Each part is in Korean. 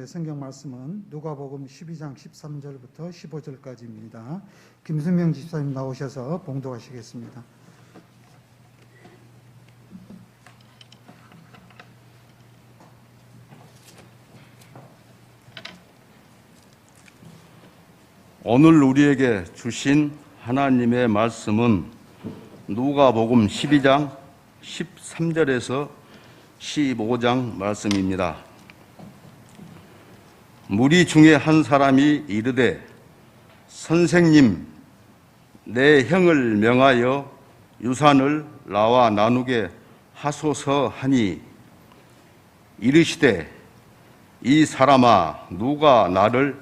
제 성경 말씀은 누가복음 12장 13절부터 15절까지입니다. 김수명 집사님 나오셔서 봉독하시겠습니다. 오늘 우리에게 주신 하나님의 말씀은 누가복음 12장 13절에서 15장 말씀입니다. 무리 중에 한 사람이 이르되 선생님, 내 형을 명하여 유산을 나와 나누게 하소서 하니 이르시되 이 사람아, 누가 나를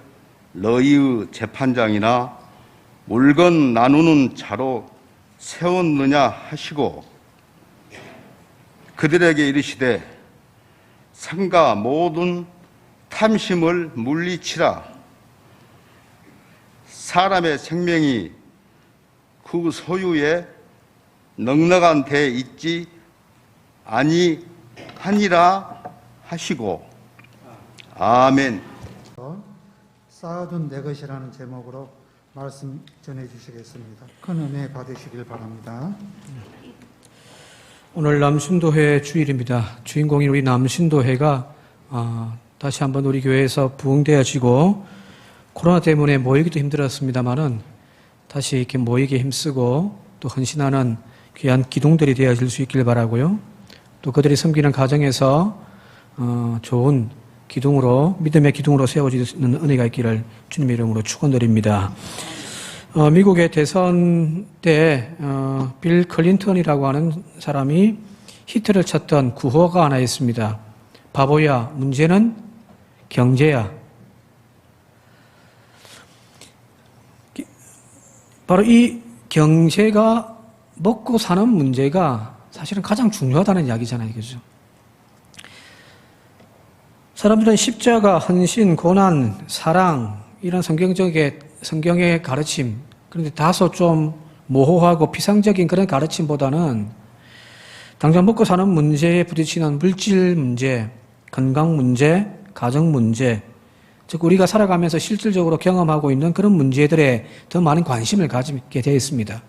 너희의 재판장이나 물건 나누는 자로 세웠느냐 하시고 그들에게 이르시되 삼가 모든 탐심을 물리치라. 사람의 생명이 그 소유에 넉넉한 데 있지 아니하니라 하시고. 아멘. 쌓아둔 내 것이라는 제목으로 말씀 전해 주시겠습니다. 큰 은혜 받으시길 바랍니다. 오늘 남신도회 주일입니다. 주인공인 우리 남신도회가 다시 한번 우리 교회에서 부흥되어지고 코로나 때문에 모이기도 힘들었습니다만은 다시 이렇게 모이기 힘쓰고 또 헌신하는 귀한 기둥들이 되어질 수 있길 바라고요. 또 그들이 섬기는 가정에서 좋은 기둥으로, 믿음의 기둥으로 세워지는 은혜가 있기를 주님의 이름으로 축원드립니다. 미국의 대선 때 빌 클린턴이라고 하는 사람이 히트를 쳤던 구호가 하나 있습니다. 바보야, 문제는 경제야. 바로 이 경제가 먹고 사는 문제가 사실은 가장 중요하다는 이야기잖아요. 그죠? 사람들은 십자가, 헌신, 고난, 사랑 이런 성경의 가르침, 그런데 다소 좀 모호하고 피상적인 그런 가르침보다는 당장 먹고 사는 문제에 부딪히는 물질 문제, 건강 문제, 가정 문제, 즉 우리가 살아가면서 실질적으로 경험하고 있는 그런 문제들에 더 많은 관심을 가지게 되어 있습니다.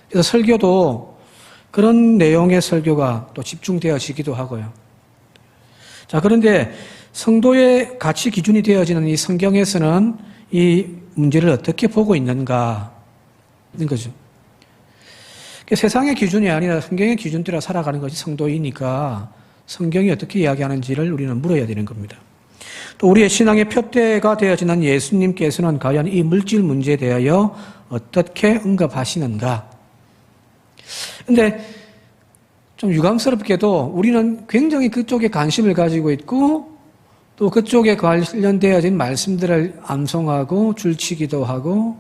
그래서 설교도 그런 내용의 설교가 또 집중되어지기도 하고요. 자, 그런데 성도의 가치 기준이 되어지는 이 성경에서는 이 문제를 어떻게 보고 있는가 하는 거죠. 세상의 기준이 아니라 성경의 기준대로 살아가는 것이 성도이니까 성경이 어떻게 이야기하는지를 우리는 물어야 되는 겁니다. 또 우리의 신앙의 표대가 되어지는 예수님께서는 과연 이 물질 문제에 대하여 어떻게 응답하시는가? 근데 좀 유감스럽게도 우리는 굉장히 그쪽에 관심을 가지고 있고 또 그쪽에 관련되어진 말씀들을 암송하고 줄치기도 하고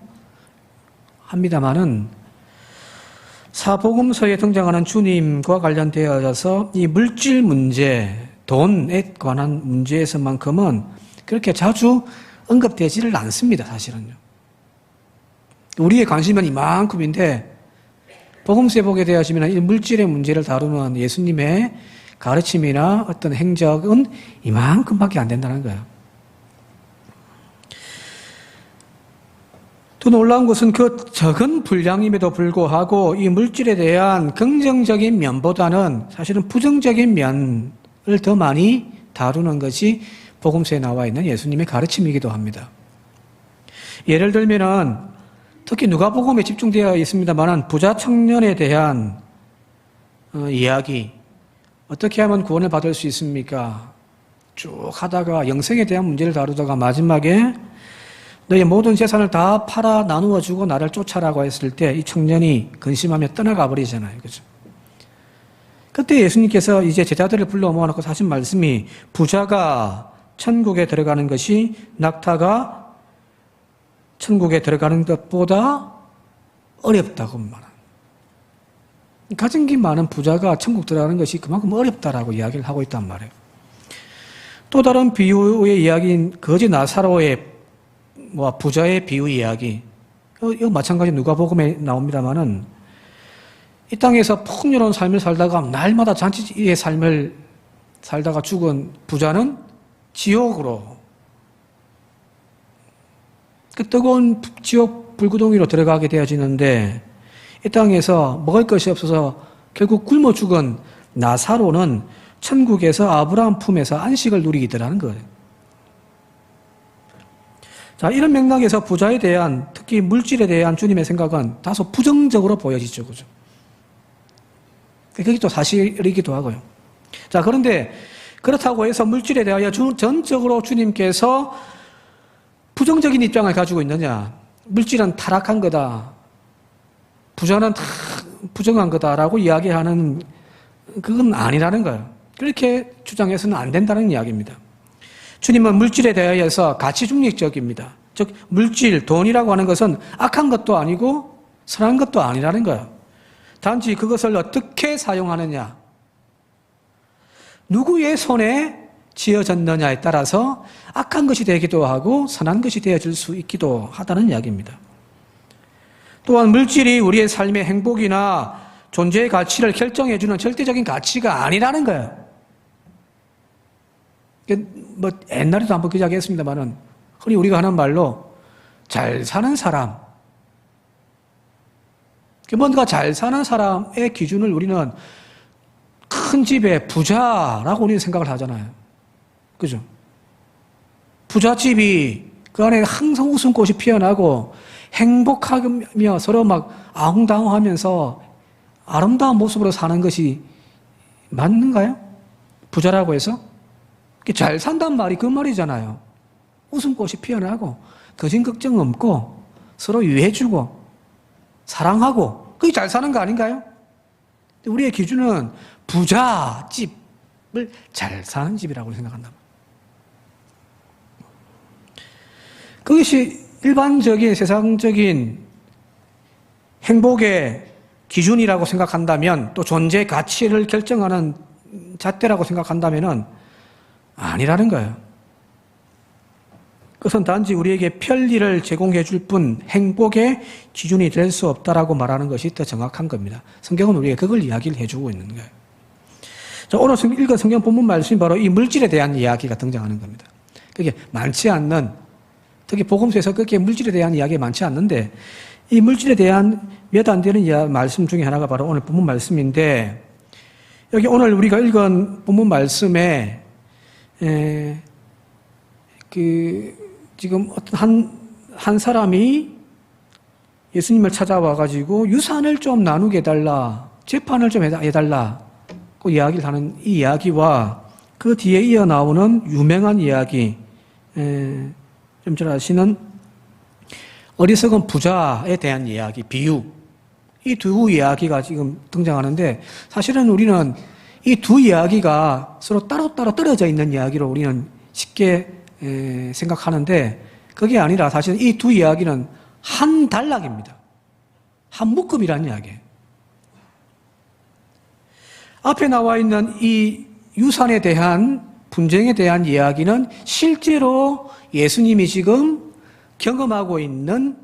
합니다만은 사복음서에 등장하는 주님과 관련되어져서 이 물질 문제, 돈에 관한 문제에서만큼은 그렇게 자주 언급되지를 않습니다. 사실은요. 우리의 관심은 이만큼인데 복음서에 보게 되어지면 이 물질의 문제를 다루는 예수님의 가르침이나 어떤 행적은 이만큼밖에 안 된다는 거예요. 또 놀라운 것은 그 적은 분량임에도 불구하고 이 물질에 대한 긍정적인 면보다는 사실은 부정적인 면을 더 많이 다루는 것이 복음서에 나와 있는 예수님의 가르침이기도 합니다. 예를 들면은 특히 누가복음에 집중되어 있습니다만 부자 청년에 대한 이야기, 어떻게 하면 구원을 받을 수 있습니까? 쭉 하다가 영생에 대한 문제를 다루다가 마지막에 너의 모든 재산을 다 팔아 나누어 주고 나를 쫓아라고 했을 때 이 청년이 근심하며 떠나가 버리잖아요. 그죠? 그때 예수님께서 이제 제자들을 불러 모아놓고 하신 말씀이 부자가 천국에 들어가는 것이 낙타가 천국에 들어가는 것보다 어렵다고 말합니다. 가진 게 많은 부자가 천국 들어가는 것이 그만큼 어렵다라고 이야기를 하고 있단 말이에요. 또 다른 비유의 이야기인 거지 나사로의 부자의 비유 이야기. 이거 마찬가지 누가복음에 나옵니다만은 이 땅에서 풍요로운 삶을 살다가 날마다 잔치의 삶을 살다가 죽은 부자는 지옥으로 그 뜨거운 지옥 불구덩이로 들어가게 되어지는데 이 땅에서 먹을 것이 없어서 결국 굶어 죽은 나사로는 천국에서 아브라함 품에서 안식을 누리기더라는 거예요. 자, 이런 맥락에서 부자에 대한, 특히 물질에 대한 주님의 생각은 다소 부정적으로 보여지죠. 그죠? 그게 또 사실이기도 하고요. 자, 그런데 그렇다고 해서 물질에 대하여 전적으로 주님께서 부정적인 입장을 가지고 있느냐? 물질은 타락한 거다. 부자는 다 부정한 거다라고 이야기하는 그건 아니라는 거예요. 그렇게 주장해서는 안 된다는 이야기입니다. 주님은 물질에 대하여서 가치 중립적입니다. 즉 물질, 돈이라고 하는 것은 악한 것도 아니고 선한 것도 아니라는 거예요. 단지 그것을 어떻게 사용하느냐, 누구의 손에 지어졌느냐에 따라서 악한 것이 되기도 하고 선한 것이 되어질 수 있기도 하다는 이야기입니다. 또한 물질이 우리의 삶의 행복이나 존재의 가치를 결정해주는 절대적인 가치가 아니라는 거예요. 뭐 옛날에도 한번 그 이야기 했습니다만은 흔히 우리가 하는 말로 잘 사는 사람, 뭔가 잘 사는 사람의 기준을 우리는 큰 집의 부자라고 우리는 생각을 하잖아요. 그죠? 부잣집이 그 안에 항상 웃음꽃이 피어나고 행복하며 서로 막 아웅다웅하면서 아름다운 모습으로 사는 것이 맞는가요? 부자라고 해서? 잘 산단 말이 그 말이잖아요. 웃음꽃이 피어나고 거진 걱정 없고 서로 유해주고 사랑하고 그게 잘 사는 거 아닌가요? 우리의 기준은 부잣집을 잘 사는 집이라고 생각한다. 그것이 일반적인 세상적인 행복의 기준이라고 생각한다면, 또 존재의 가치를 결정하는 잣대라고 생각한다면 아니라는 거예요. 그것은 단지 우리에게 편리를 제공해 줄 뿐 행복의 기준이 될 수 없다라고 말하는 것이 더 정확한 겁니다. 성경은 우리에게 그걸 이야기를 해주고 있는 거예요. 자, 오늘 읽은 성경 본문 말씀이 바로 이 물질에 대한 이야기가 등장하는 겁니다. 그게 많지 않는, 특히 복음서에서 그렇게 물질에 대한 이야기가 많지 않는데, 이 물질에 대한 몇 안 되는 말씀 중에 하나가 바로 오늘 본문 말씀인데, 여기 오늘 우리가 읽은 본문 말씀에 지금 어떤 한 사람이 예수님을 찾아와가지고 유산을 좀 나누게 해달라, 재판을 좀 해달라고 이야기를 하는 이 이야기와 그 뒤에 이어 나오는 유명한 이야기, 좀 잘 아시는 어리석은 부자에 대한 이야기, 비유, 이 두 이야기가 지금 등장하는데, 사실은 우리는 이 두 이야기가 서로 따로따로 떨어져 있는 이야기로 우리는 쉽게 생각하는데, 그게 아니라 사실 이 두 이야기는 한 단락입니다. 한 묶음이라는 이야기예요. 앞에 나와 있는 이 유산에 대한 분쟁에 대한 이야기는 실제로 예수님이 지금 경험하고 있는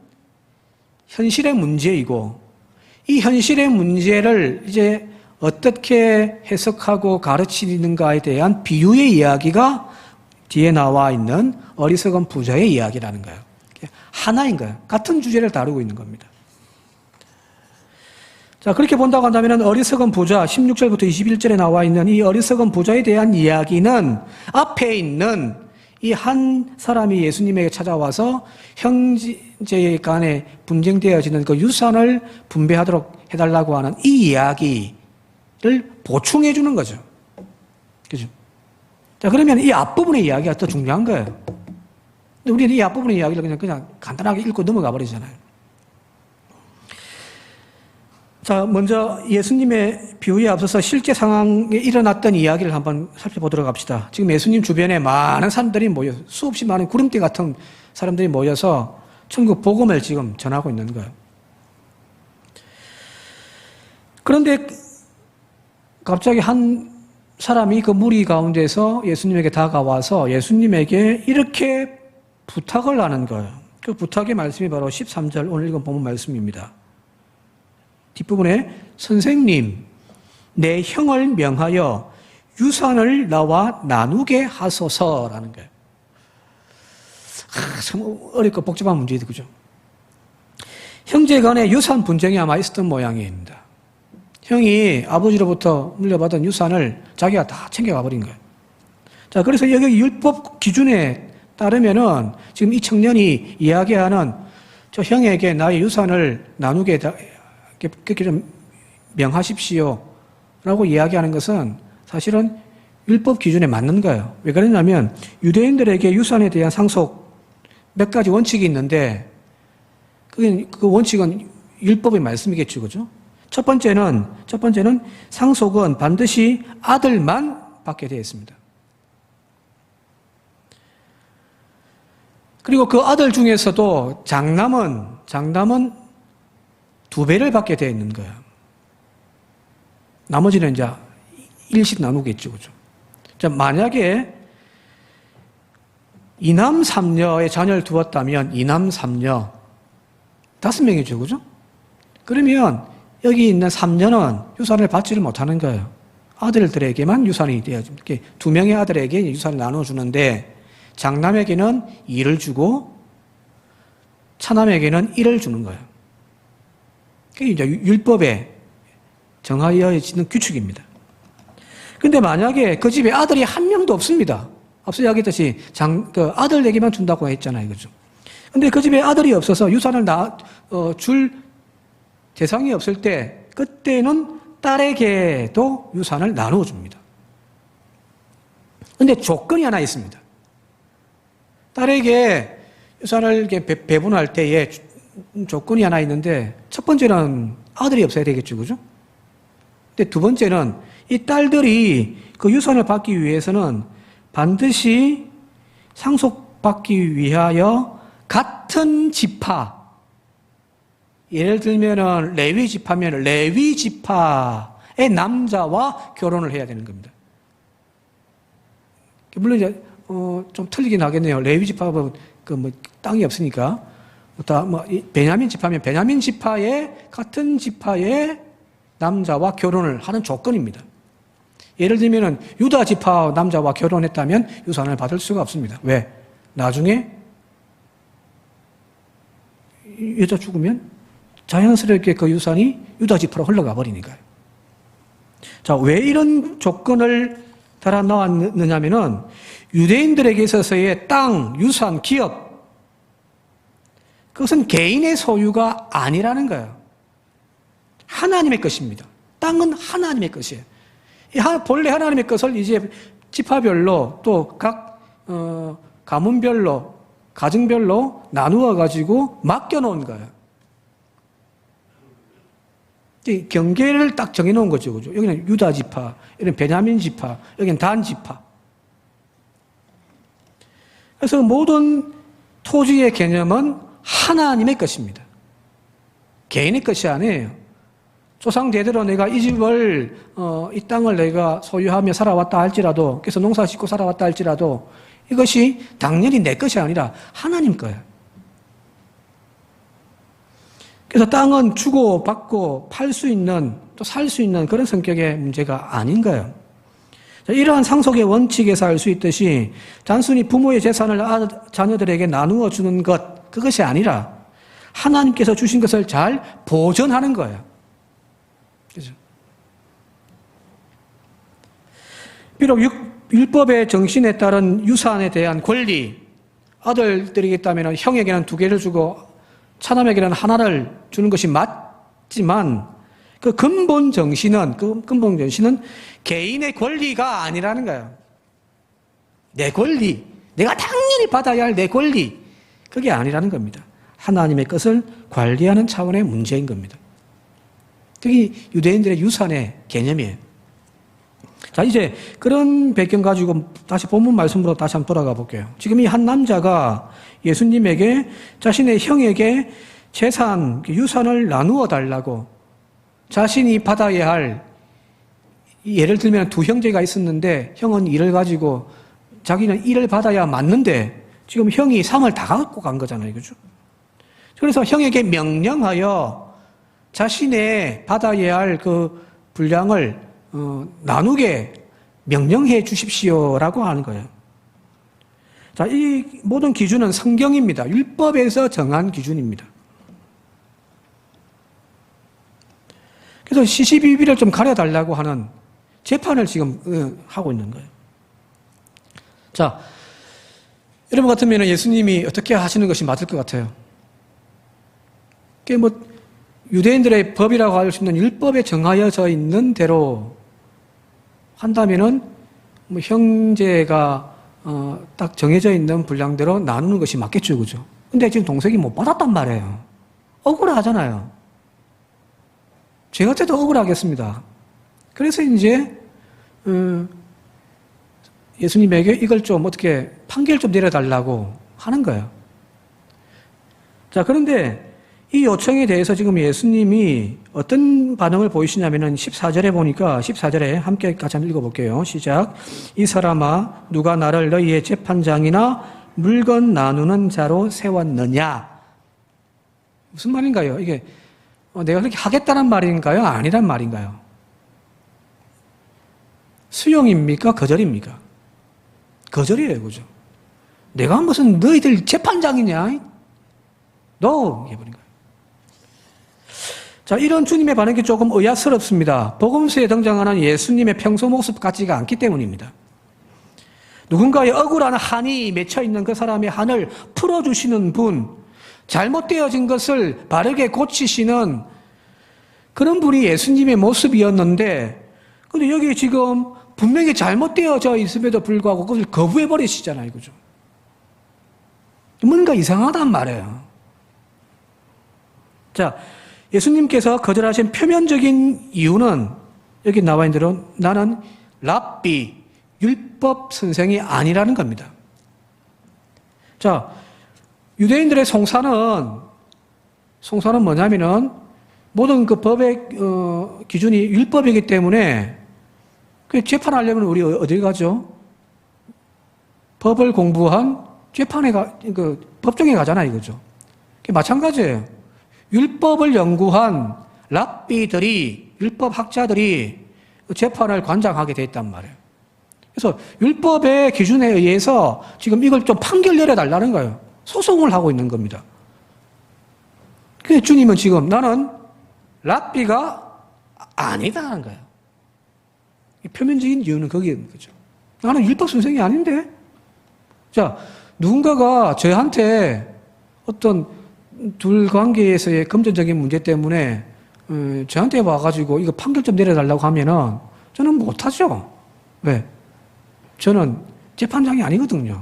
현실의 문제이고, 이 현실의 문제를 이제 어떻게 해석하고 가르치는가에 대한 비유의 이야기가 뒤에 나와 있는 어리석은 부자의 이야기라는 거예요. 하나인 거예요. 같은 주제를 다루고 있는 겁니다. 자, 그렇게 본다고 한다면 어리석은 부자, 16절부터 21절에 나와 있는 이 어리석은 부자에 대한 이야기는 앞에 있는 이 한 사람이 예수님에게 찾아와서 형제 간에 분쟁되어지는 그 유산을 분배하도록 해달라고 하는 이 이야기를 보충해 주는 거죠. 그죠? 자, 그러면 이 앞부분의 이야기가 더 중요한 거예요. 근데 우리는 이 앞부분의 이야기를 그냥 간단하게 읽고 넘어가 버리잖아요. 자, 먼저 예수님의 비유에 앞서서 실제 상황에 일어났던 이야기를 한번 살펴보도록 합시다. 지금 예수님 주변에 많은 사람들이 수없이 많은 구름대 같은 사람들이 모여서 천국 복음을 지금 전하고 있는 거예요. 그런데 갑자기 한 사람이 그 무리 가운데서 예수님에게 다가와서 예수님에게 이렇게 부탁을 하는 거예요. 그 부탁의 말씀이 바로 13절 오늘 읽은 본문 말씀입니다. 뒷부분에 선생님, 내 형을 명하여 유산을 나와 나누게 하소서라는 거예요. 참 어렵고 복잡한 문제들, 그죠? 형제 간의 유산 분쟁이 아마 있었던 모양입니다. 형이 아버지로부터 물려받은 유산을 자기가 다 챙겨가 버린 거예요. 자, 그래서 여기 율법 기준에 따르면은 지금 이 청년이 이야기하는 저 형에게 나의 유산을 나누게 그렇게 좀 명하십시오 라고 이야기하는 것은 사실은 율법 기준에 맞는 거예요. 왜 그러냐면 유대인들에게 유산에 대한 상속 몇 가지 원칙이 있는데 그 원칙은 율법의 말씀이겠죠, 그죠? 첫 번째는 상속은 반드시 아들만 받게 되어 있습니다. 그리고 그 아들 중에서도 장남은 2배를 받게 되어 있는 거예요. 나머지는 이제 일씩 나누겠죠, 그죠? 자, 만약에 2남 3녀의 자녀를 두었다면 2남 3녀 5명이죠, 그죠? 그러면 여기 있는 3녀는 유산을 받지를 못하는 거예요. 아들들에게만 유산이 되어집니다. 이렇게 2명의 아들에게 유산을 나눠주는데 장남에게는 2를 주고 차남에게는 1을 주는 거예요. 그게 이제 율법에 정하여지는 규칙입니다. 근데 만약에 그 집에 아들이 한 명도 없습니다. 앞서 이야기했듯이 그 아들에게만 준다고 했잖아요, 그죠? 근데 그 집에 아들이 없어서 유산을 줄 대상이 없을 때 그때는 딸에게도 유산을 나누어 줍니다. 근데 조건이 하나 있습니다. 딸에게 유산을 이렇게 배분할 때에 조건이 하나 있는데 첫 번째는 아들이 없어야 되겠죠, 그죠? 근데 두 번째는 이 딸들이 그 유산을 받기 위해서는 반드시 상속받기 위하여 같은 지파, 예를 들면은 레위 지파면 레위 지파의 남자와 결혼을 해야 되는 겁니다. 물론 이제 좀 틀리긴 하겠네요. 레위 지파는 땅이 없으니까 베냐민 지파면 베냐민 지파의 같은 지파의 남자와 결혼을 하는 조건입니다. 예를 들면은 유다 지파 남자와 결혼했다면 유산을 받을 수가 없습니다. 왜? 나중에 여자 죽으면 자연스럽게 그 유산이 유다 지파로 흘러가 버리니까요. 자, 왜 이런 조건을 달아 놓았느냐면은 유대인들에게 있어서의 땅, 유산, 기업 그것은 개인의 소유가 아니라는 거예요. 하나님의 것입니다. 땅은 하나님의 것이에요. 본래 하나님의 것을 이제 지파별로 또 각 가문별로 가정별로 나누어 가지고 맡겨 놓은 거예요. 경계를 딱 정해 놓은 거죠, 그죠? 여기는 유다 지파, 여기는 베냐민 지파, 여기는 단 지파. 그래서 모든 토지의 개념은 하나님의 것입니다. 개인의 것이 아니에요. 조상 대대로 내가 이 집을 이 땅을 내가 소유하며 살아왔다 할지라도, 그래서 농사 짓고 살아왔다 할지라도 이것이 당연히 내 것이 아니라 하나님 거예요. 그래서 땅은 주고 받고 팔 수 있는 또 살 수 있는 그런 성격의 문제가 아닌 거예요. 이러한 상속의 원칙에서 알 수 있듯이 단순히 부모의 재산을 자녀들에게 나누어 주는 것, 그것이 아니라 하나님께서 주신 것을 잘 보존하는 거예요. 그죠? 비록 율법의 정신에 따른 유산에 대한 권리, 아들들에게 있다면 형에게는 2개를 주고 차남에게는 하나를 주는 것이 맞지만 그 근본 정신은 개인의 권리가 아니라는 거예요. 내 권리, 내가 당연히 받아야 할 내 권리, 그게 아니라는 겁니다. 하나님의 것을 관리하는 차원의 문제인 겁니다. 그게 유대인들의 유산의 개념이에요. 자, 이제 그런 배경 가지고 다시 본문 말씀으로 다시 한번 돌아가 볼게요. 지금 이 한 남자가 예수님에게 자신의 형에게 재산, 유산을 나누어 달라고 자신이 받아야 할, 예를 들면 2 형제가 있었는데 형은 1을 가지고 자기는 1을 받아야 맞는데 지금 형이 3을 다 갖고 간 거잖아요. 그죠? 그래서 형에게 명령하여 자신의 받아야 할 그 분량을 나누게 명령해 주십시오라고 하는 거예요. 자, 이 모든 기준은 성경입니다. 율법에서 정한 기준입니다. 그래서 시시비비를 좀 가려달라고 하는 재판을 지금 하고 있는 거예요. 자, 여러분 같으면 예수님이 어떻게 하시는 것이 맞을 것 같아요? 그게 뭐 유대인들의 법이라고 할 수 있는 율법에 정하여져 있는 대로 한다면은 뭐 형제가 딱 정해져 있는 분량대로 나누는 것이 맞겠죠, 그죠? 근데 지금 동생이 못 받았단 말이에요. 억울하잖아요. 제 같아도 억울하겠습니다. 그래서 이제 예수님에게 이걸 좀 어떻게 판결 좀 내려달라고 하는 거예요. 자, 그런데 이 요청에 대해서 지금 예수님이 어떤 반응을 보이시냐면은 14절에 보니까 14절에 함께 같이 한번 읽어볼게요. 시작. 이 사람아, 누가 나를 너희의 재판장이나 물건 나누는 자로 세웠느냐? 무슨 말인가요? 이게 내가 그렇게 하겠다는 말인가요? 아니란 말인가요? 수용입니까? 거절입니까? 거절이에요, 그죠? 내가 무슨 너희들 재판장이냐? 너! 해버린 거예요. 자, 이런 주님의 반응이 조금 의아스럽습니다. 복음서에 등장하는 예수님의 평소 모습 같지가 않기 때문입니다. 누군가의 억울한 한이 맺혀있는 그 사람의 한을 풀어주시는 분, 잘못되어진 것을 바르게 고치시는 그런 분이 예수님의 모습이었는데, 근데 여기 지금 분명히 잘못되어져 있음에도 불구하고 그것을 거부해버리시잖아요, 그죠? 뭔가 이상하단 말이에요. 자, 예수님께서 거절하신 표면적인 이유는 여기 나와 있는 대로 나는 랍비, 율법 선생이 아니라는 겁니다. 자, 유대인들의 송사는 뭐냐면은 모든 그 법의 기준이 율법이기 때문에 그 재판하려면 우리 어딜 가죠? 법을 공부한 법정에 가잖아, 이거죠. 마찬가지예요. 율법을 연구한 랍비들이, 율법 학자들이 재판을 관장하게 돼 있단 말이에요. 그래서 율법의 기준에 의해서 지금 이걸 좀 판결 내려달라는 거예요. 소송을 하고 있는 겁니다. 그래서 주님은 지금 나는 랍비가 아니다는 거예요. 표면적인 이유는 거기에 있는 거죠. 나는 율법 선생이 아닌데? 자, 누군가가 저한테 어떤 둘 관계에서의 금전적인 문제 때문에 저한테 와가지고 이거 판결 좀 내려달라고 하면은 저는 못하죠. 왜? 저는 재판장이 아니거든요.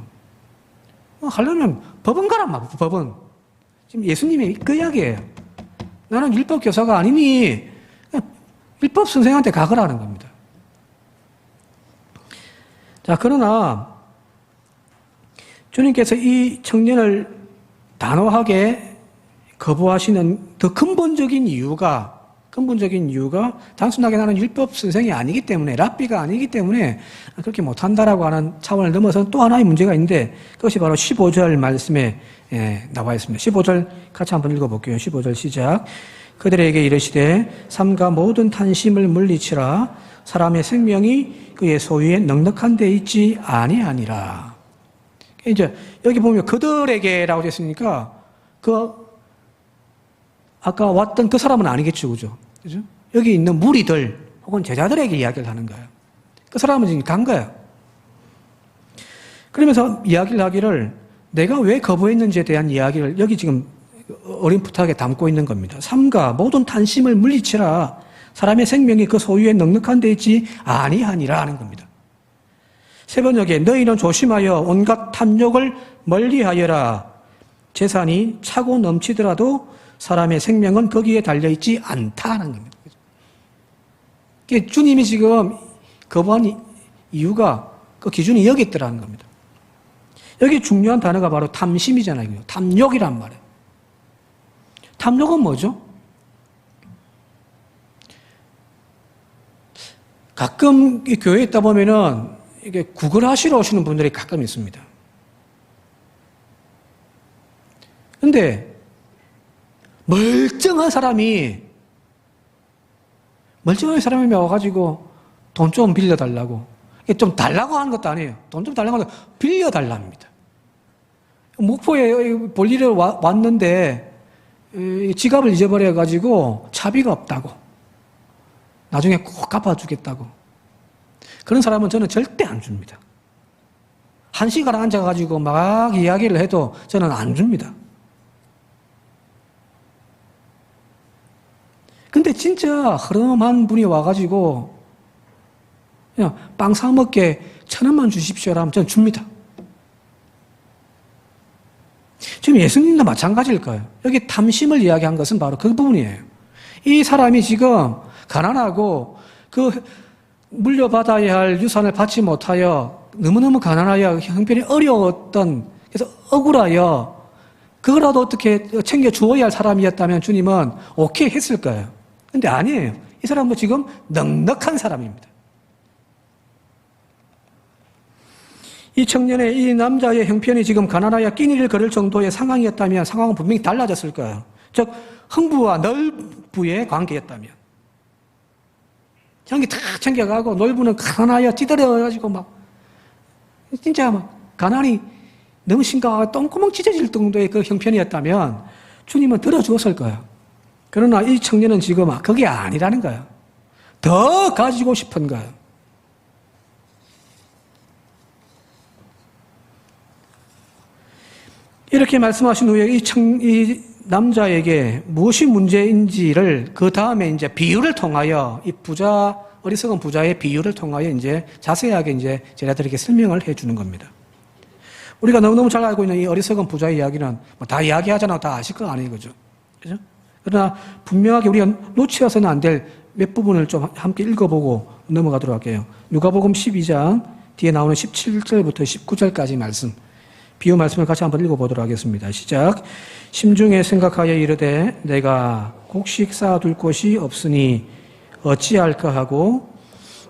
하려면 법원 가란 말이에요, 법원. 지금 예수님의 그 이야기예요. 나는 율법 교사가 아니니 율법 선생한테 가거라는 겁니다. 자, 그러나 주님께서 이 청년을 단호하게 거부하시는 더 근본적인 이유가 단순하게 나는 율법 선생이 아니기 때문에, 랍비가 아니기 때문에 그렇게 못한다라고 하는 차원을 넘어서 또 하나의 문제가 있는데 그것이 바로 15절 말씀에 나와 있습니다. 15절 같이 한번 읽어볼게요. 15절 시작. 그들에게 이르시되 삼가 모든 탄심을 물리치라. 사람의 생명이 그의 소유에 넉넉한 데 있지 아니하니라. 이제 여기 보면 그들에게라고 됐으니까 아까 왔던 그 사람은 아니겠죠, 그죠? 그죠? 여기 있는 무리들 혹은 제자들에게 이야기를 하는 거예요. 그 사람은 지금 간 거예요. 그러면서 이야기를 하기를 내가 왜 거부했는지에 대한 이야기를 여기 지금 어림풋하게 담고 있는 겁니다. 삼가 모든 탄심을 물리치라. 사람의 생명이 그 소유에 넉넉한 데 있지 아니하니라 하는 겁니다. 세 번역에 너희는 조심하여 온갖 탐욕을 멀리하여라. 재산이 차고 넘치더라도 사람의 생명은 거기에 달려있지 않다는 겁니다. 주님이 지금 거부한 이유가 그 기준이 여기 있더라는 겁니다. 여기 중요한 단어가 바로 탐심이잖아요. 탐욕이란 말이에요. 탐욕은 뭐죠? 가끔 이 교회에 있다 보면은 이게 구걸하시러 오시는 분들이 가끔 있습니다. 근데 멀쩡한 사람이 와가지고 돈 좀 빌려달라고, 좀 달라고 하는 것도 아니에요. 돈 좀 달라고 하는 거 빌려달랍니다. 목포에 볼일을 왔는데 지갑을 잊어버려가지고 차비가 없다고. 나중에 꼭 갚아주겠다고. 그런 사람은 저는 절대 안 줍니다. 1시간 앉아가지고 막 이야기를 해도 저는 안 줍니다. 근데 진짜 허름한 분이 와가지고 그냥 빵 사먹게 1,000원만 주십시오라면 저는 줍니다. 지금 예수님도 마찬가지일 거예요. 여기 탐심을 이야기한 것은 바로 그 부분이에요. 이 사람이 지금 가난하고 그 물려받아야 할 유산을 받지 못하여 너무너무 가난하여 형편이 어려웠던, 그래서 억울하여 그거라도 어떻게 챙겨 주어야 할 사람이었다면 주님은 오케이 했을 거예요. 근데 아니에요. 이 사람은 지금 넉넉한 사람입니다. 이 청년의, 이 남자의 형편이 지금 가난하여 끼니를 거를 정도의 상황이었다면 상황은 분명히 달라졌을 거예요. 즉 흥부와 널부의 관계였다면. 형이 다 챙겨가고 놀부는 가난하여 찌들어가지고 막 진짜 막 가난이 너무 심각하고 똥구멍 찢어질 정도의 그 형편이었다면 주님은 들어주었을 거예요. 그러나 이 청년은 지금 그게 아니라는 거예요. 더 가지고 싶은 거예요. 이렇게 말씀하신 후에 이 남자에게 무엇이 문제인지를 그 다음에 이제 비유를 통하여 이 어리석은 부자의 비유를 통하여 이제 자세하게 이제 제자들에게 설명을 해 주는 겁니다. 우리가 너무너무 잘 알고 있는 이 어리석은 부자의 이야기는 뭐 다 이야기하잖아요. 다 아실 거 아니에요. 그죠? 그죠? 그러나 분명하게 우리가 놓치어서는 안 될 몇 부분을 좀 함께 읽어보고 넘어가도록 할게요. 누가복음 12장 뒤에 나오는 17절부터 19절까지 말씀. 비유 말씀을 같이 한번 읽어보도록 하겠습니다. 시작. 심중에 생각하여 이르되 내가 곡식 쌓아둘 곳이 없으니 어찌할까 하고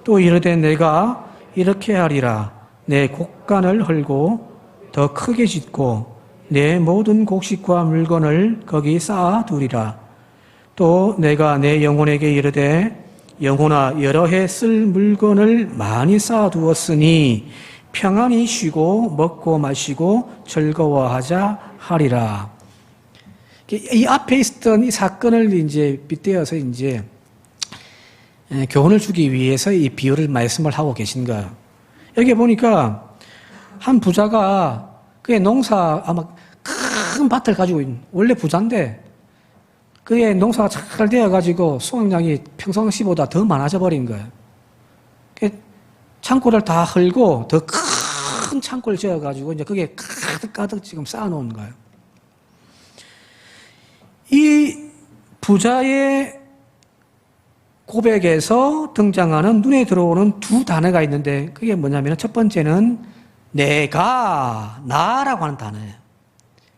또 이르되 내가 이렇게 하리라. 내 곡간을 헐고 더 크게 짓고 내 모든 곡식과 물건을 거기 쌓아두리라. 또 내가 내 영혼에게 이르되 영혼아 여러 해 쓸 물건을 많이 쌓아두었으니 평안히 쉬고 먹고 마시고 즐거워하자 하리라. 이 앞에 있었던 이 사건을 이제 빗대어서 이제 교훈을 주기 위해서 이 비유를 말씀을 하고 계신 거예요. 여기 보니까 한 부자가 그의 농사 아마 큰 밭을 가지고 있는, 원래 부자인데 그의 농사가 잘 되어가지고 수확량이 평상시보다 더 많아져 버린 거예요. 창고를 다 헐고 더 큰 창고를 지어가지고 이제 그게 가득가득 지금 쌓아놓은 거예요. 이 부자의 고백에서 등장하는 눈에 들어오는 두 단어가 있는데 그게 뭐냐면 첫 번째는 내가, 나라고 하는 단어예요.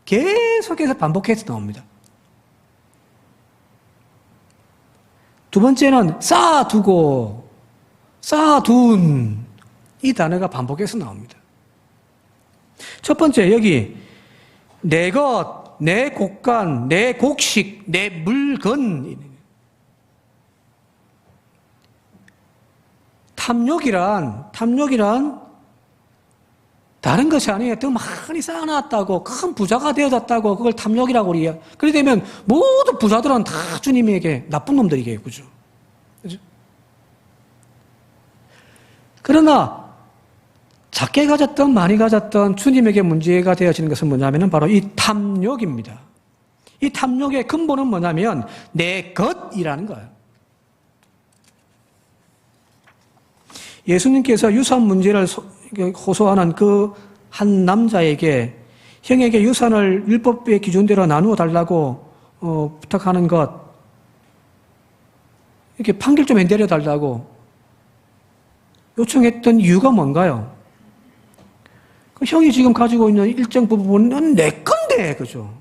계속해서 반복해서 나옵니다. 두 번째는 쌓아두고, 쌓아둔 이 단어가 반복해서 나옵니다. 첫 번째 여기 내 것, 내 곡간, 내 곡식, 내 물건. 탐욕이란 다른 것이 아니에요. 더 많이 쌓아놨다고, 큰 부자가 되어졌다고 그걸 탐욕이라고 우리 그래 되면 모든 부자들은 다 주님에게 나쁜 놈들이게요. 그죠? 그죠? 그러나 작게 가졌던 많이 가졌던 주님에게 문제가 되어지는 것은 뭐냐면 바로 이 탐욕입니다. 이 탐욕의 근본은 뭐냐면 내 것이라는 거예요. 예수님께서 유산 문제를 호소하는 그 한 남자에게 형에게 유산을 율법의 기준대로 나누어 달라고 부탁하는 것, 이렇게 판결 좀 내려 달라고 요청했던 이유가 뭔가요? 그 형이 지금 가지고 있는 일정 부분은 내 건데, 그죠?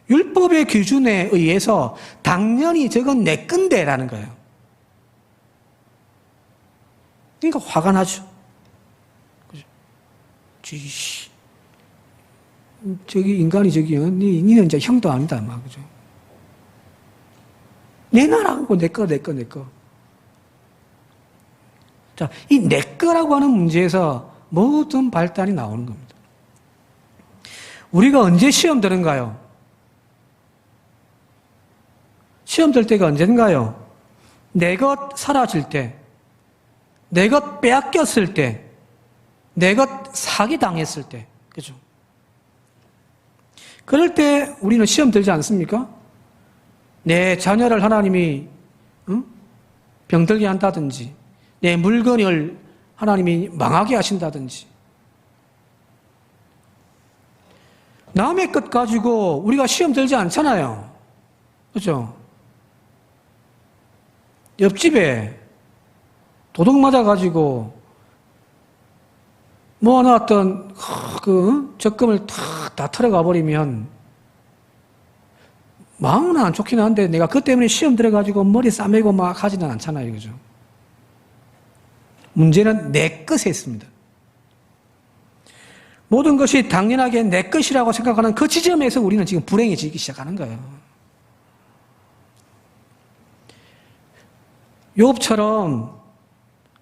율법의 기준에 의해서 당연히 저건 내 건데라는 거예요. 그러니까 화가 나죠. 그죠? 저기 인간이 저기요. 니는 이제 형도 아니다, 막, 그죠? 내 나라고 내 거. 자, 이 내 거라고 하는 문제에서 모든 발단이 나오는 겁니다. 우리가 언제 시험 드는가요? 시험 들 때가 언젠가요? 내 것 사라질 때, 내 것 빼앗겼을 때, 내 것 사기당했을 때, 그죠? 그럴 때 우리는 시험 들지 않습니까? 내 자녀를 하나님이 병들게 한다든지, 내 물건을 하나님이 망하게 하신다든지, 남의 것 가지고 우리가 시험 들지 않잖아요. 그죠? 옆집에 도둑 맞아가지고 모아놨던 그 적금을 다 털어가 버리면 마음은 안 좋긴 한데 내가 그것 때문에 시험 들어가지고 머리 싸매고 막 하지는 않잖아요. 그죠? 문제는 내 것에 있습니다. 모든 것이 당연하게 내 것이라고 생각하는 그 지점에서 우리는 지금 불행해지기 시작하는 거예요. 욥처럼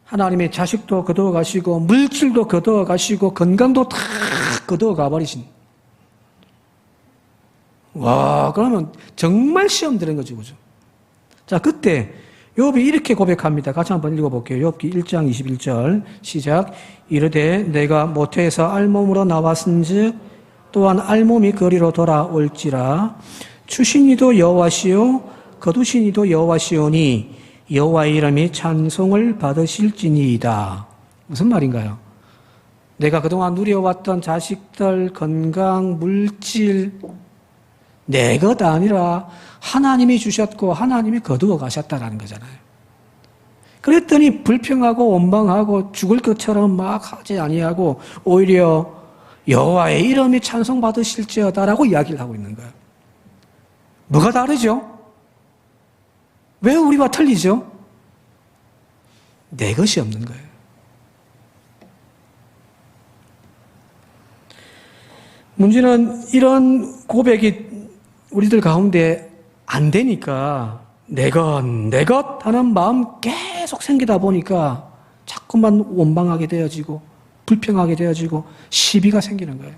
하나님의 자식도 거두어 가시고 물질도 거두어 가시고 건강도 다 거두어 가버리신, 와, 그러면 정말 시험 드는 거죠. 그죠? 자, 그때 욥이 이렇게 고백합니다. 같이 한번 읽어볼게요. 욥기 1장 21절 시작. 이르되 내가 모태에서 알몸으로 나왔은즉 또한 알몸이 거리로 돌아올지라. 추신 이도 여호와시요 거두신 이도 여호와시오니 여호와의 이름이 찬송을 받으실지니이다. 무슨 말인가요? 내가 그동안 누려왔던 자식들, 건강, 물질, 내 것 아니라 하나님이 주셨고 하나님이 거두어 가셨다라는 거잖아요. 그랬더니 불평하고 원망하고 죽을 것처럼 막 하지 아니하고 오히려 여호와의 이름이 찬송 받으실지어다라고 이야기를 하고 있는 거예요. 뭐가 다르죠? 왜 우리와 틀리죠? 내 것이 없는 거예요. 문제는 이런 고백이 우리들 가운데 안 되니까 내 것 하는 마음 계속 생기다 보니까 자꾸만 원망하게 되어지고 불평하게 되어지고 시비가 생기는 거예요.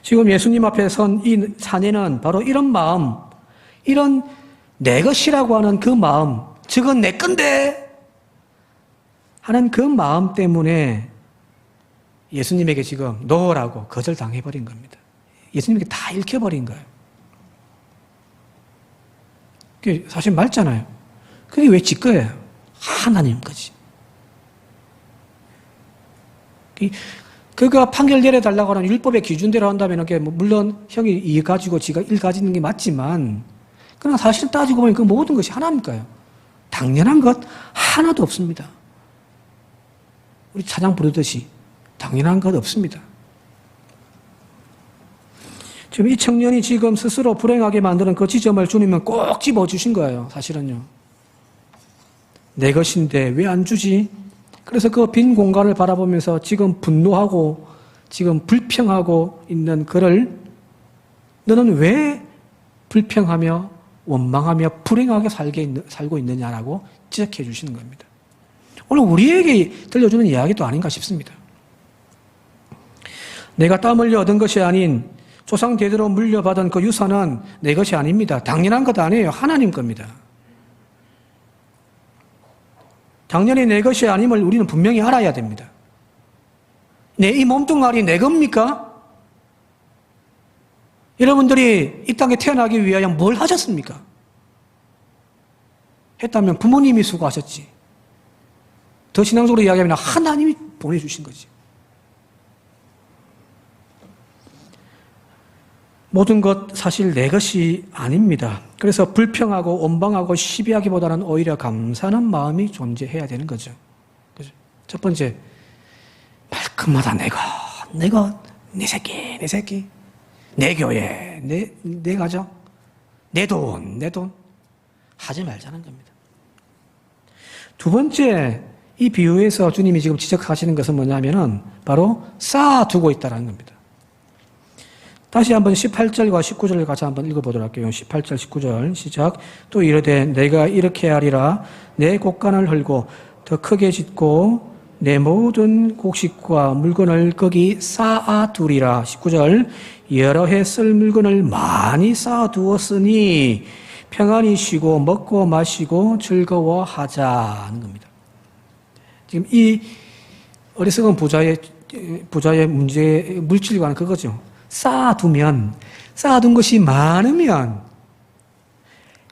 지금 예수님 앞에 선 이 사내는 바로 이런 마음, 이런 내 것이라고 하는 그 마음, 저건 내 건데 하는 그 마음 때문에 예수님에게 지금 놓으라고 거절당해버린 겁니다. 예수님에게 다 읽혀버린 거예요. 그게 사실 맞잖아요. 그게 왜 지 거예요? 하나님 거지. 그가 판결 내려달라고 하는 율법의 기준대로 한다면 물론 형이 이 가지고 지가 일 가지는 게 맞지만 그러나 사실 따지고 보면 그 모든 것이 하나님 거예요. 당연한 것 하나도 없습니다. 우리 찬양 부르듯이 당연한 것 없습니다. 지금 이 청년이 지금 스스로 불행하게 만드는 그 지점을 주님은 꼭 집어주신 거예요. 사실은요. 내 것인데 왜 안 주지? 그래서 그 빈 공간을 바라보면서 지금 분노하고 지금 불평하고 있는 그를 너는 왜 불평하며 원망하며 불행하게 살고 있느냐라고 지적해 주시는 겁니다. 오늘 우리에게 들려주는 이야기도 아닌가 싶습니다. 내가 땀 흘려 얻은 것이 아닌 조상 대대로 물려받은 그 유산은 내 것이 아닙니다. 당연한 것 아니에요. 하나님 겁니다. 당연히 내 것이 아님을 우리는 분명히 알아야 됩니다. 내 이 몸뚱아리 내 겁니까? 여러분들이 이 땅에 태어나기 위하여 뭘 하셨습니까? 했다면 부모님이 수고하셨지. 더 신앙적으로 이야기하면 하나님이 보내주신 거지. 모든 것 사실 내 것이 아닙니다. 그래서 불평하고 원망하고 시비하기보다는 오히려 감사하는 마음이 존재해야 되는 거죠. 그죠? 첫 번째, 말끝마다 내 것, 내 새끼, 내 교회, 내 가정, 내 돈 하지 말자는 겁니다. 두 번째, 이 비유에서 주님이 지금 지적하시는 것은 뭐냐면은 바로 쌓아두고 있다는 겁니다. 다시 한번 18절과 19절을 같이 한번 읽어보도록 할게요. 18절, 19절 시작. 또 이르되 내가 이렇게 하리라. 내 곳간을 헐고 더 크게 짓고 내 모든 곡식과 물건을 거기 쌓아두리라. 19절 여러 해 쓸 물건을 많이 쌓아두었으니 평안히 쉬고 먹고 마시고 즐거워하자는 겁니다. 지금 이 어리석은 부자의 문제, 물질과는 그거죠. 쌓아둔 것이 많으면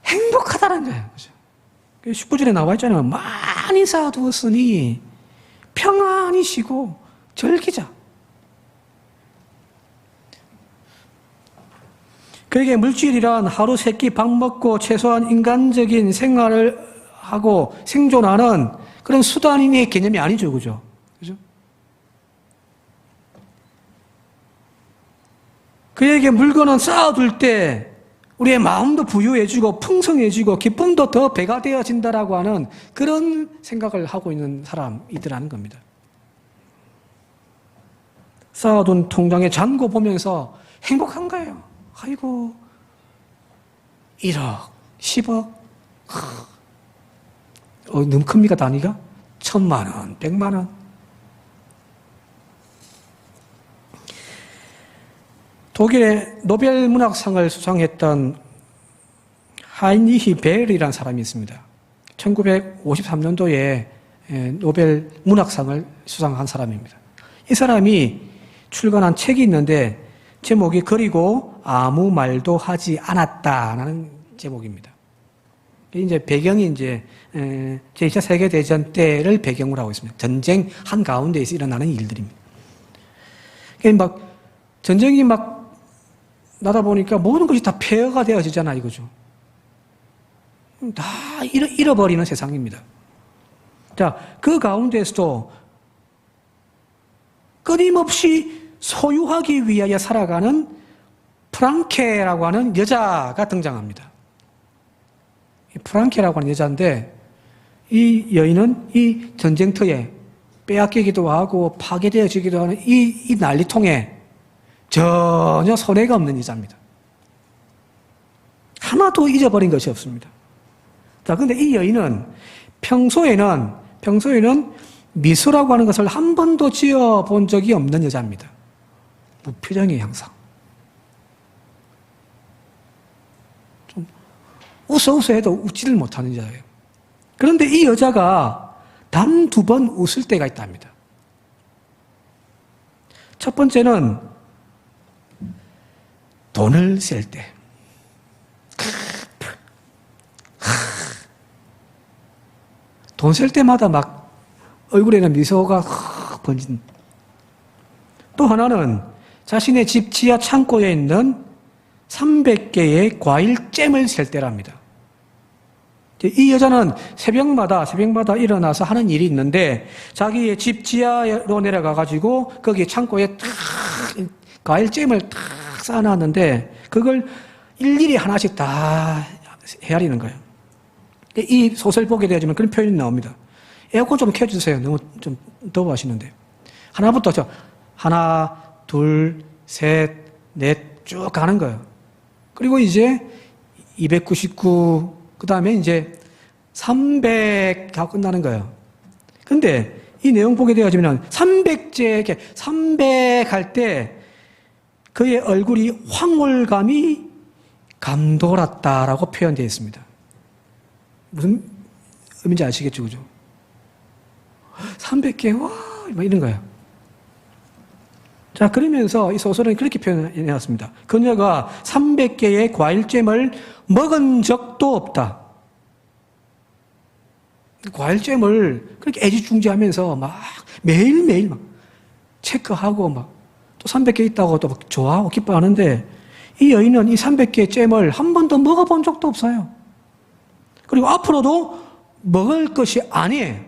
행복하다는 거예요. 19절에 나와 있잖아요. 많이 쌓아두었으니 평안히 쉬고 즐기자. 그에게 물질이란 하루 세 끼 밥 먹고 최소한 인간적인 생활을 하고 생존하는 그런 수단인의 개념이 아니죠. 그죠? 그죠? 그에게 물건은 쌓아둘 때 우리의 마음도 부유해지고 풍성해지고 기쁨도 더 배가 되어진다라고 하는 그런 생각을 하고 있는 사람이더라는 겁니다. 쌓아둔 통장의 잔고 보면서 행복한 거예요. 아이고 1억, 10억 너무 큽니까 단위가? 1,000만 원, 100만 원. 독일의 노벨 문학상을 수상했던 하인리히 벨이라는 사람이 있습니다. 1953년도에 노벨 문학상을 수상한 사람입니다. 이 사람이 출간한 책이 있는데 제목이 그리고 아무 말도 하지 않았다라는 제목입니다. 이제 배경이 이제 제2차 세계대전 때를 배경으로 하고 있습니다. 전쟁 한가운데에서 일어나는 일들입니다. 막 전쟁이 막 나다 보니까 모든 것이 다 폐허가 되어지잖아 이거죠. 다 잃어버리는 세상입니다. 자, 그 가운데서도 끊임없이 소유하기 위하여 살아가는 프랑케라고 하는 여자가 등장합니다. 이 프랑케라고 하는 여자인데 이 여인은 이 전쟁터에 빼앗기기도 하고 파괴되어지기도 하는 이 난리통에 전혀 손해가 없는 여자입니다. 하나도 잊어버린 것이 없습니다. 자, 근데 이 여인은 평소에는 미소라고 하는 것을 한 번도 지어본 적이 없는 여자입니다. 무표정이에요, 항상. 좀 웃어 해도 웃지를 못하는 여자예요. 그런데 이 여자가 단 2번 웃을 때가 있답니다. 첫 번째는 돈을 셀 때. 돈 셀 때마다 막 얼굴에는 미소가 번진. 또 하나는 자신의 집 지하 창고에 있는 300개의 과일잼을 셀 때랍니다. 이 여자는 새벽마다 일어나서 하는 일이 있는데 자기의 집 지하로 내려가가지고 거기 창고에 탁 과일잼을 탁 쌓아놨는데 그걸 일일이 하나씩 다 헤아리는 거예요. 이 소설 보게 되어지면 그런 표현이 나옵니다. 에어컨 좀 켜주세요. 너무 좀 더워하시는데. 하나부터 하나, 둘, 셋, 넷 쭉 가는 거예요. 그리고 이제 299, 그 다음에 이제 300 하고 끝나는 거예요. 근데 이 내용 보게 되어지면 300째, 300 할 때 그의 얼굴이 황홀감이 감돌았다라고 표현되어 있습니다. 무슨 의미인지 아시겠죠, 그죠? 300개, 와, 막 이런 거예요. 자, 그러면서 이 소설은 그렇게 표현해놨습니다. 그녀가 300개의 과일잼을 먹은 적도 없다. 과일잼을 그렇게 애지중지하면서 막 매일매일 막 체크하고 막 또 300개 있다고 또 막 좋아하고 기뻐하는데 이 여인은 이 300개의 잼을 한 번도 먹어본 적도 없어요. 그리고 앞으로도 먹을 것이 아니에요.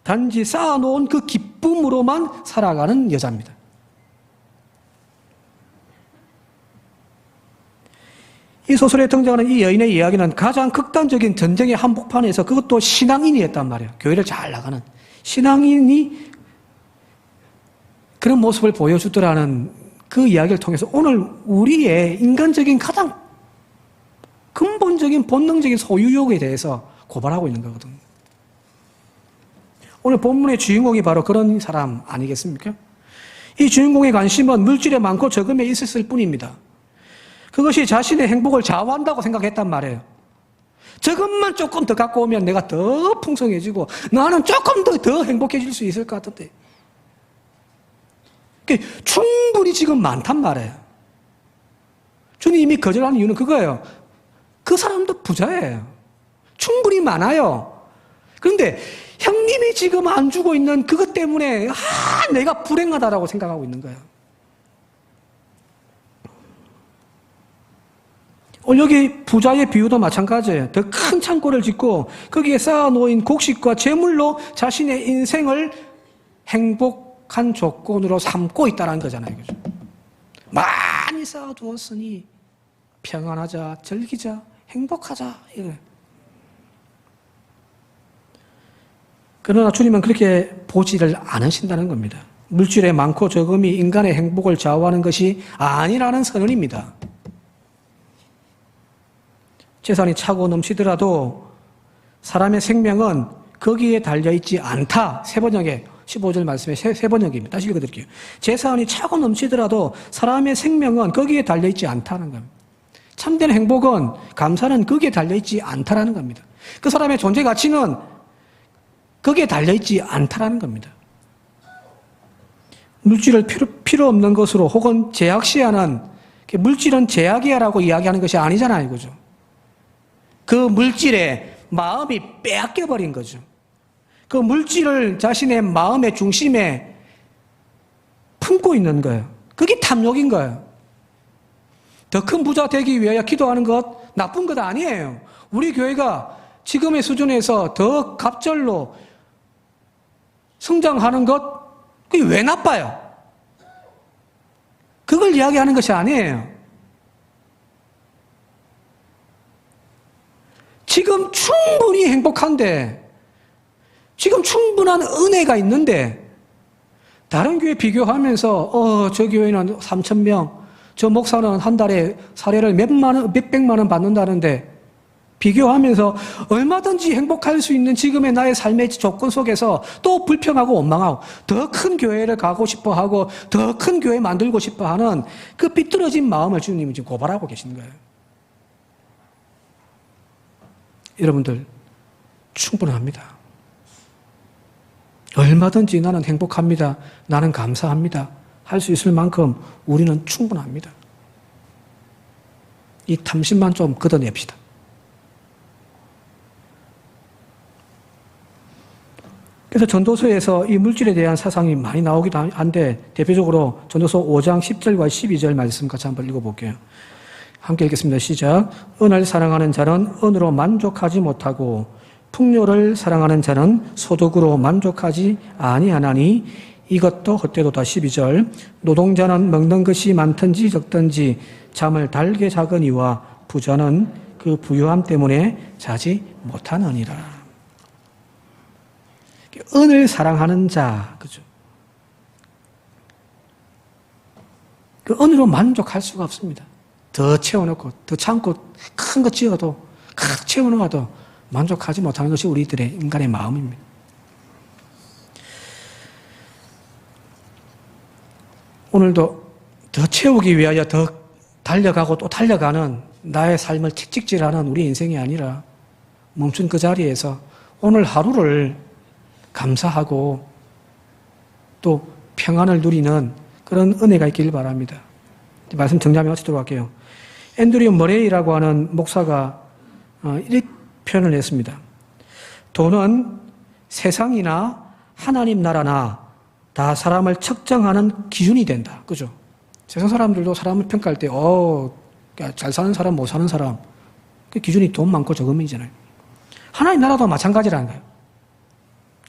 단지 쌓아놓은 그 기쁨으로만 살아가는 여자입니다. 이 소설에 등장하는 이 여인의 이야기는 가장 극단적인 전쟁의 한복판에서 그것도 신앙인이었단 말이에요. 교회를 잘 나가는 신앙인이 그런 모습을 보여주더라는 그 이야기를 통해서 오늘 우리의 인간적인 가장 근본적인 본능적인 소유욕에 대해서 고발하고 있는 거거든요. 오늘 본문의 주인공이 바로 그런 사람 아니겠습니까? 이 주인공의 관심은 물질에 많고 적음에 있었을 뿐입니다. 그것이 자신의 행복을 좌우한다고 생각했단 말이에요. 저것만 조금 더 갖고 오면 내가 더 풍성해지고 나는 조금 더 행복해질 수 있을 것 같은데. 충분히 지금 많단 말이에요. 주님이 거절하는 이유는 그거예요. 그 사람도 부자예요. 충분히 많아요. 그런데 형님이 지금 안 주고 있는 그것 때문에 내가 불행하다라고 생각하고 있는 거예요. 여기 부자의 비유도 마찬가지예요. 더 큰 창고를 짓고 거기에 쌓아놓은 곡식과 재물로 자신의 인생을 행복한 조건으로 삼고 있다는 거잖아요. 그죠? 많이 쌓아두었으니 평안하자, 즐기자, 행복하자. 이래. 그러나 주님은 그렇게 보지를 않으신다는 겁니다. 물질의 많고 적음이 인간의 행복을 좌우하는 것이 아니라는 선언입니다. 재산이 차고 넘치더라도 사람의 생명은 거기에 달려있지 않다. 세번역에 15절 말씀에 세번역입니다. 다시 읽어드릴게요. 재산이 차고 넘치더라도 사람의 생명은 거기에 달려있지 않다는 겁니다. 참된 행복은, 감사는 거기에 달려있지 않다라는 겁니다. 그 사람의 존재 가치는 거기에 달려있지 않다라는 겁니다. 물질을 필요 없는 것으로 혹은 제약시하는, 물질은 제약이야라고 이야기하는 것이 아니잖아요. 그죠? 그 물질에 마음이 빼앗겨버린 거죠. 그 물질을 자신의 마음의 중심에 품고 있는 거예요. 그게 탐욕인 거예요. 더 큰 부자 되기 위하여 기도하는 것 나쁜 것 아니에요. 우리 교회가 지금의 수준에서 더 갑절로 성장하는 것, 그게 왜 나빠요? 그걸 이야기하는 것이 아니에요. 지금 충분히 행복한데, 지금 충분한 은혜가 있는데, 다른 교회 비교하면서, 저 교회는 3,000명, 저 목사는 한 달에 사례를 몇백만 원 받는다는데, 비교하면서 얼마든지 행복할 수 있는 지금의 나의 삶의 조건 속에서 또 불평하고 원망하고 더 큰 교회를 가고 싶어 하고 더 큰 교회 만들고 싶어 하는 그 삐뚤어진 마음을 주님이 지금 고발하고 계신 거예요. 여러분들, 충분합니다. 얼마든지 나는 행복합니다. 나는 감사합니다. 할 수 있을 만큼 우리는 충분합니다. 이 탐심만 좀 걷어냅시다. 그래서 전도서에서 이 물질에 대한 사상이 많이 나오기도 한데, 대표적으로 전도서 5장 10절과 12절 말씀 같이 한번 읽어볼게요. 함께 읽겠습니다. 시작. 은을 사랑하는 자는 은으로 만족하지 못하고 풍요를 사랑하는 자는 소득으로 만족하지 아니하나니 이것도 헛되도다. 12절. 노동자는 먹는 것이 많든지 적든지 잠을 달게 자거니와 부자는 그 부유함 때문에 자지 못하느니라. 은을 사랑하는 자, 그죠? 그 은으로 만족할 수가 없습니다. 더 채워놓고, 더 참고, 큰 거 지어도, 칵 채워놓아도 만족하지 못하는 것이 우리들의 인간의 마음입니다. 오늘도 더 채우기 위하여 더 달려가고 또 달려가는 나의 삶을 채찍질하는 우리 인생이 아니라 멈춘 그 자리에서 오늘 하루를 감사하고 또 평안을 누리는 그런 은혜가 있길 바랍니다. 말씀 정리하며 마치도록 할게요. 앤드류 머레이라고 하는 목사가 이렇게 표현을 했습니다. 돈은 세상이나 하나님 나라나 다 사람을 측정하는 기준이 된다. 그죠? 세상 사람들도 사람을 평가할 때, 잘 사는 사람, 못 사는 사람, 그 기준이 돈 많고 적음이잖아요. 하나님 나라도 마찬가지라는 거예요.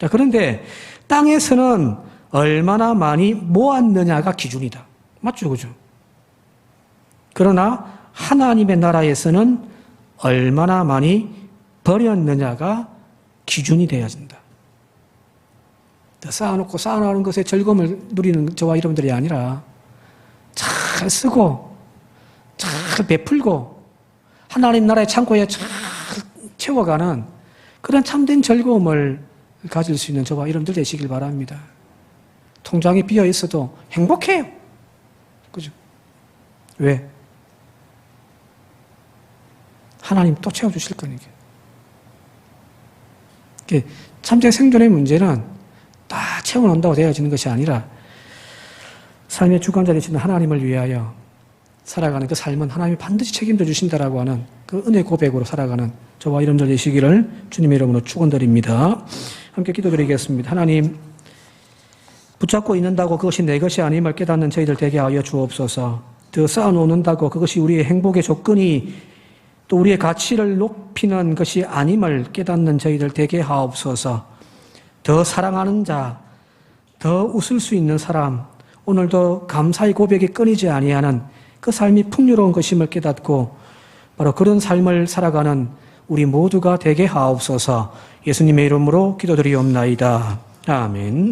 자, 그런데 땅에서는 얼마나 많이 모았느냐가 기준이다. 맞죠? 그죠? 그러나 하나님의 나라에서는 얼마나 많이 버렸느냐가 기준이 되어야 된다. 쌓아놓고 쌓아놓은 것에 즐거움을 누리는 저와 여러분들이 아니라 잘 쓰고 잘 베풀고 하나님 나라의 창고에 잘 채워가는 그런 참된 즐거움을 가질 수 있는 저와 여러분들 되시길 바랍니다. 통장이 비어 있어도 행복해요. 그죠? 왜? 하나님 또 채워주실 거니까. 참된 생존의 문제는 다 채워놓는다고 되어지는 것이 아니라 삶의 주관자 되시는 하나님을 위하여 살아가는 그 삶은 하나님이 반드시 책임져 주신다라고 하는 그 은혜 고백으로 살아가는 저와 여러분들 되시기를 주님의 이름으로 축원드립니다. 함께 기도드리겠습니다. 하나님, 붙잡고 있는다고 그것이 내 것이 아님을 깨닫는 저희들 되게 하여 주옵소서. 더 쌓아놓는다고 그것이 우리의 행복의 조건이 또 우리의 가치를 높이는 것이 아님을 깨닫는 저희들 되게 하옵소서. 더 사랑하는 자, 더 웃을 수 있는 사람, 오늘도 감사의 고백이 끊이지 아니하는 그 삶이 풍요로운 것임을 깨닫고 바로 그런 삶을 살아가는 우리 모두가 되게 하옵소서. 예수님의 이름으로 기도드리옵나이다. 아멘.